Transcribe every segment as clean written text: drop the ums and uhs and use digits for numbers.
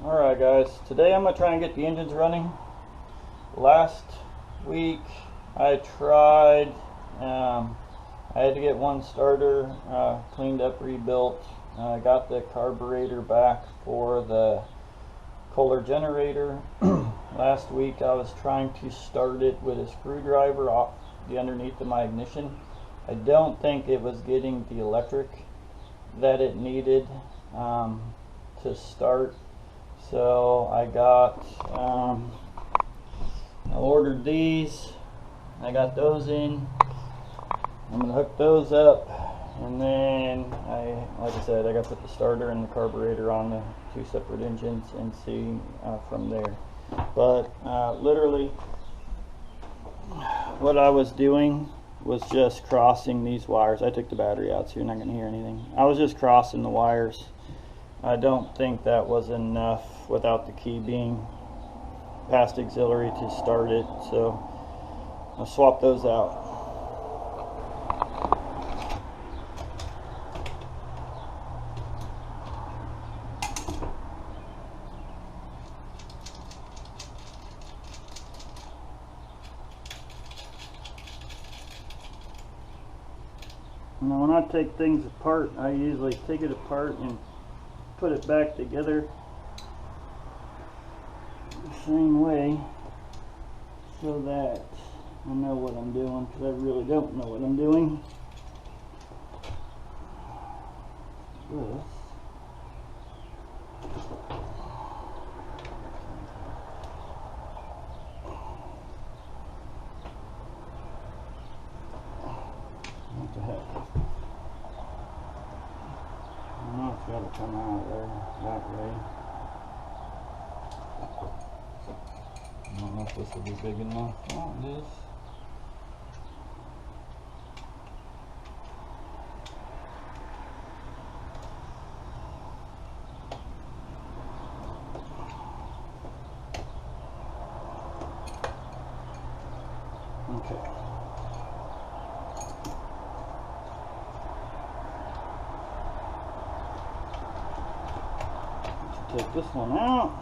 Alright guys, today I'm going to try and get the engines running. Last week I tried, I had to get one starter cleaned up, rebuilt. I got the carburetor back for the Kohler generator. Last week I was trying to start it with a screwdriver off the underneath of my ignition. I don't think it was getting the electric that it needed to start. So I got, I ordered these, I got those in, I'm going to hook those up, and then like I said, I got to put the starter and the carburetor on the two separate engines and see from there. But literally what I was doing was just crossing these wires. I took the battery out so you're not going to hear anything. I was just crossing the wires. I don't think that was enough without the key being past auxiliary to start it, so I'll swap those out. Now when I take things apart, I usually take it apart and put it back together the same way so that I know what I'm doing, because I really don't know what I'm doing. This. What the heck? It's got to come out there that way. I don't know if this will be big enough. Oh, it is. Okay. Take this one out.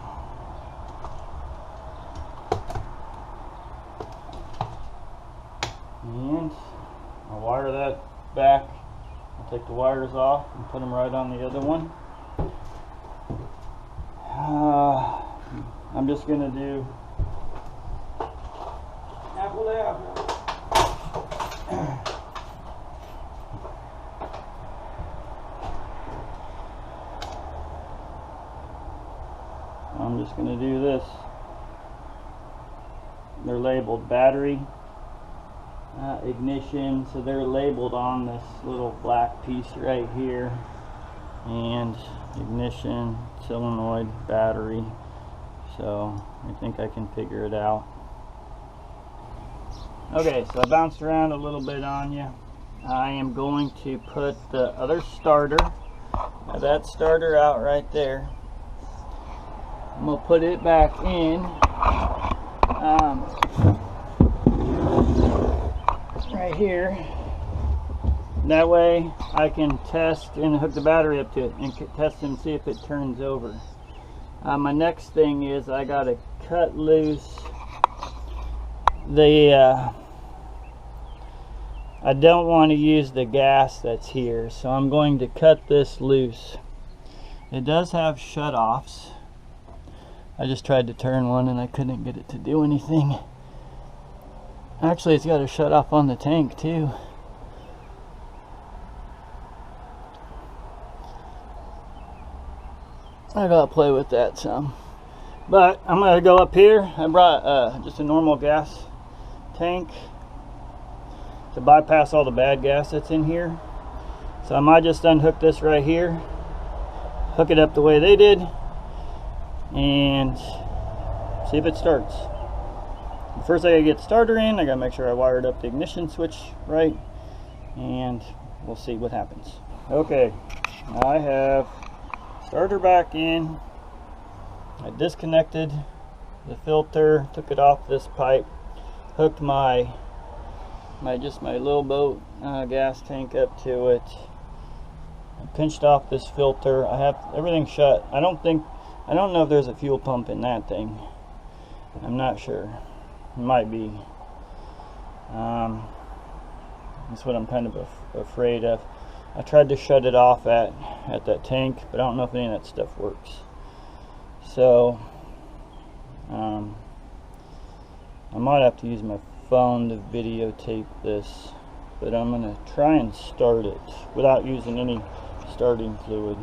And I'll wire that back. I'll take the wires off and put them right on the other one. I'm just going to do apple to apple. I'm just going to do this. They're labeled battery, ignition, so they're labeled on this little black piece right here, and ignition, solenoid, battery. So I think I can figure it out. Okay, so I bounced around a little bit on you. I am going to put the other starter, that starter out right there. I'm going to put it back in right here. That way I can test and hook the battery up to it and test and see if it turns over. My next thing is I got to cut loose the I don't want to use the gas that's here, so I'm going to cut this loose. It does have shut-offs. I just tried to turn one and I couldn't get it to do anything. Actually, it's got a shut off on the tank too. I gotta play with that some. But I'm gonna go up here. I brought just a normal gas tank to bypass all the bad gas that's in here. So I might just unhook this right here, hook it up the way they did, and see if it starts. First I gotta get the starter in. I gotta make sure I wired up the ignition switch right, and we'll see what happens. Okay, I have starter back in. I disconnected the filter, took it off this pipe, hooked my little boat gas tank up to it. I pinched off this filter. I have everything shut. I don't think I don't know if there's a fuel pump in that thing. I'm not sure. It might be. That's what I'm kind of afraid of. I tried to shut it off at that tank, but I don't know if any of that stuff works. So I might have to use my phone to videotape this, but I'm gonna try and start it without using any starting fluid.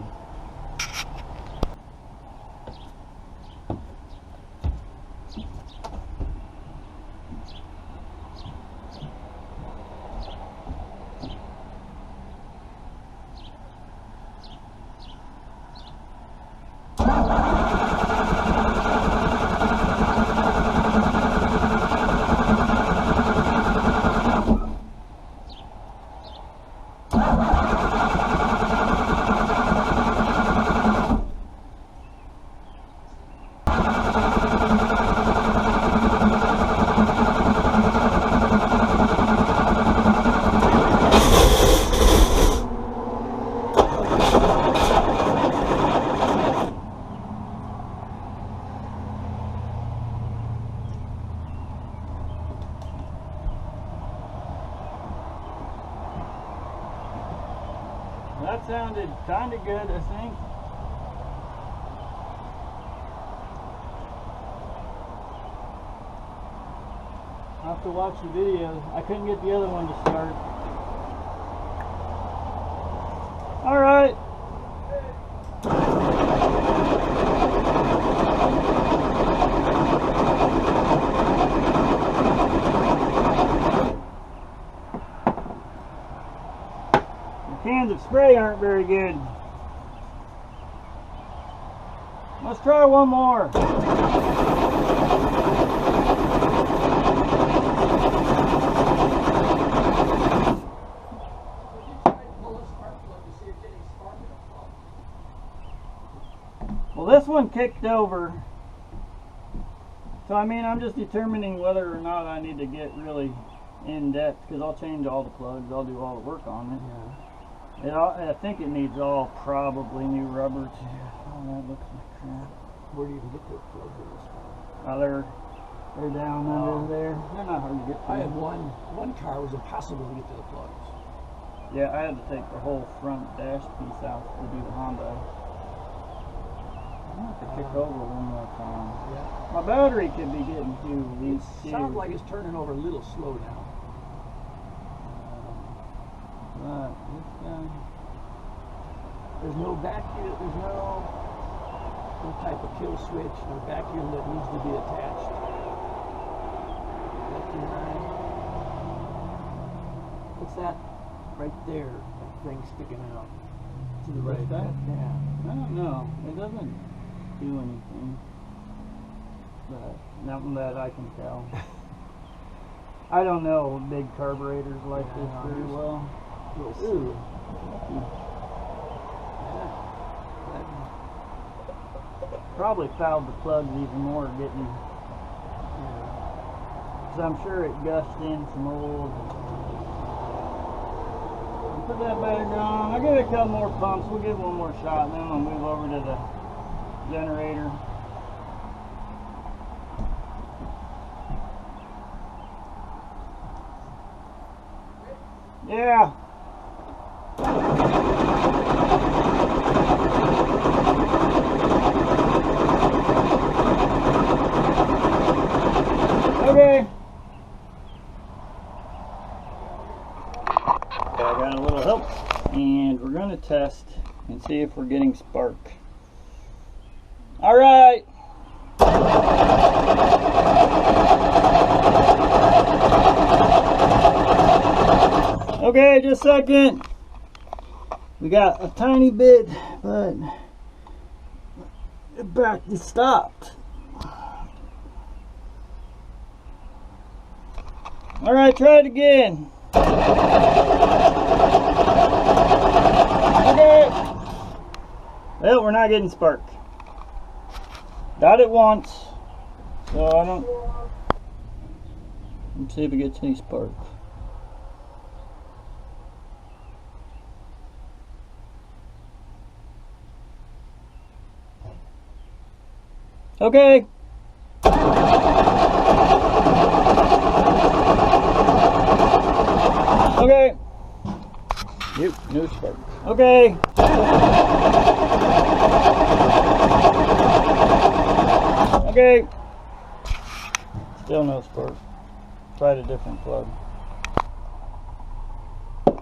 That sounded kind of good, I think. I'll have to watch the video. I couldn't get the other one to start. All right. Cans of spray aren't very good. Let's try one more. Well, this one kicked over. So I mean, I'm just determining whether or not I need to get really in depth, because I'll change all the plugs. I'll do all the work on it. Yeah. I think it needs all probably new rubber too. Oh, that looks like crap. Where do you get those plugs in this one? Oh, they're down under there. They're not hard to get to. I had one car, it was impossible to get to the plugs. Yeah, I had to take the whole front dash piece out to do the Honda. I'm going to have to kick over one more time. Yeah. My battery could be getting too weak. It sounds like it's turning over a little slow now. But there's no vacuum, there's no type of kill switch or vacuum that needs to be attached. Vacuum line. What's that right there? That thing sticking out to the right. That? Yeah. I don't know. It doesn't do anything. But nothing that I can tell. I don't know big carburetors like this very well. Ooh. Probably fouled the plugs even more getting, because I'm sure it gushed in some old. Put that back on. I'll give it a couple more pumps. We'll give one more shot, and then we'll move over to the generator. Yeah. Okay. I got a little help, and we're going to test and see if we're getting spark. All right. Okay, just a second. We got a tiny bit, but it stopped. All right, try it again. Okay. Well, we're not getting spark. Got it once, so I don't. Let's see if it gets any spark. Okay. Okay. Nope, no spark. Okay. Okay. Still no spark. Tried a different plug.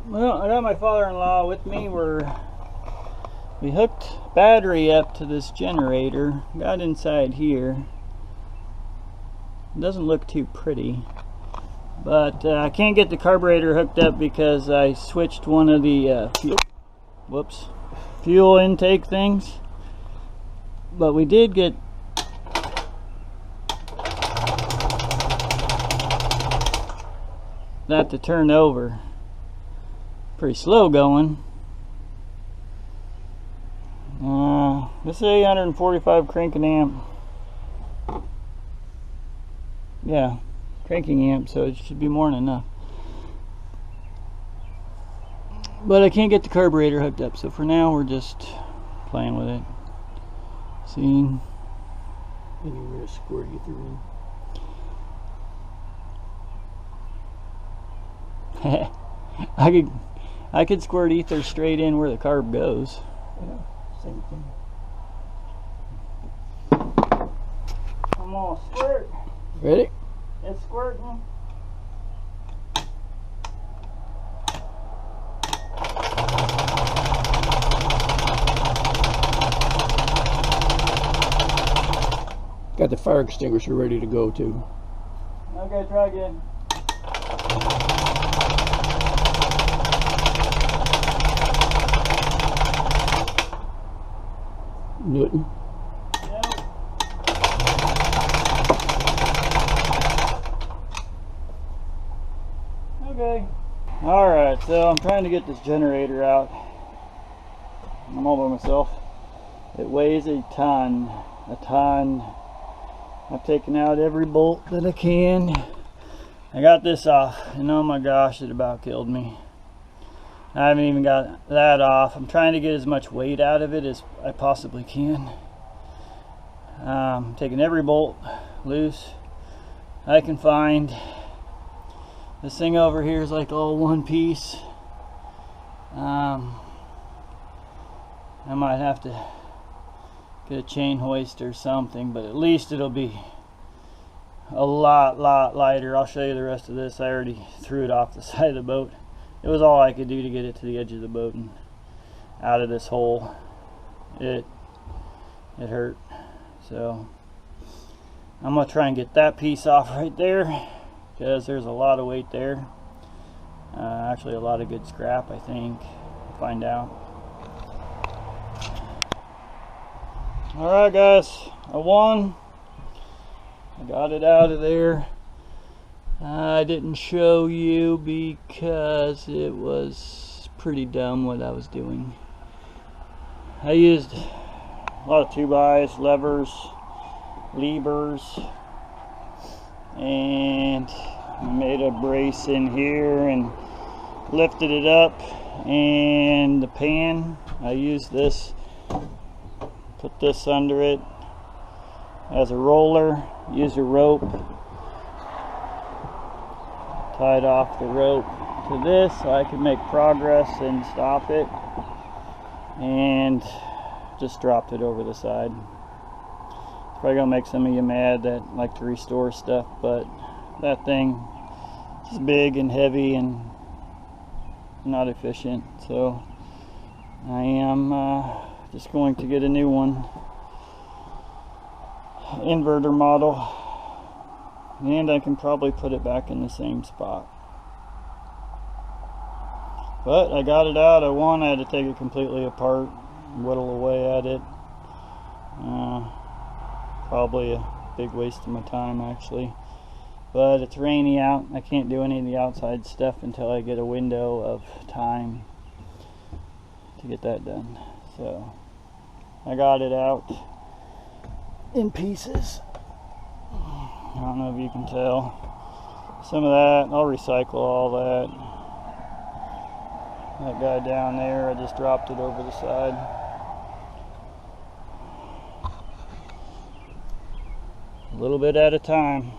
Well, I got my father-in-law with me. We hooked battery up to this generator. Got inside here. It doesn't look too pretty. But I can't get the carburetor hooked up because I switched one of the fuel intake things. But we did get that to turn over. Pretty slow going. This is 845 cranking amp. Yeah, cranking amp, so it should be more than enough. But I can't get the carburetor hooked up, so for now we're just playing with it. Seeing. Maybe we're gonna squirt ether in. I could squirt ether straight in where the carb goes. Yeah, same thing. I'm gonna squirt. Ready? It's squirting. Got the fire extinguisher ready to go too. Okay, try again. Newton. Yep. Okay. Alright, so I'm trying to get this generator out. I'm all by myself. It weighs a ton. I've taken out every bolt that I can. I got this off, and oh my gosh, it about killed me. I haven't even got that off. I'm trying to get as much weight out of it as I possibly can. Taking every bolt loose I can find. This thing over here is like all one piece. I might have to get a chain hoist or something, but at least it'll be a lot lighter. I'll show you the rest of this. I already threw it off the side of the boat. It was all I could do to get it to the edge of the boat and out of this hole. It hurt. So I'm gonna try and get that piece off right there, because there's a lot of weight there. Actually a lot of good scrap, I think. We'll find out. Alright guys, I won. I got it out of there. I didn't show you because it was pretty dumb what I was doing. I used a lot of 2x, levers, and I made a brace in here and lifted it up. And the pan, I used this, put this under it as a roller, used a rope, tied off the rope to this so I could make progress and stop it, and just dropped it over the side. It's probably gonna make some of you mad that like to restore stuff, but that thing is big and heavy and not efficient, so I am just going to get a new one, inverter model. And I can probably put it back in the same spot. But I got it out. I won. I had to take it completely apart, whittle away at it. Probably a big waste of my time actually. But it's rainy out. I can't do any of the outside stuff until I get a window of time to get that done. So I got it out in pieces. I don't know if you can tell. Some of that, I'll recycle all that. That guy down there, I just dropped it over the side. little bit at a time.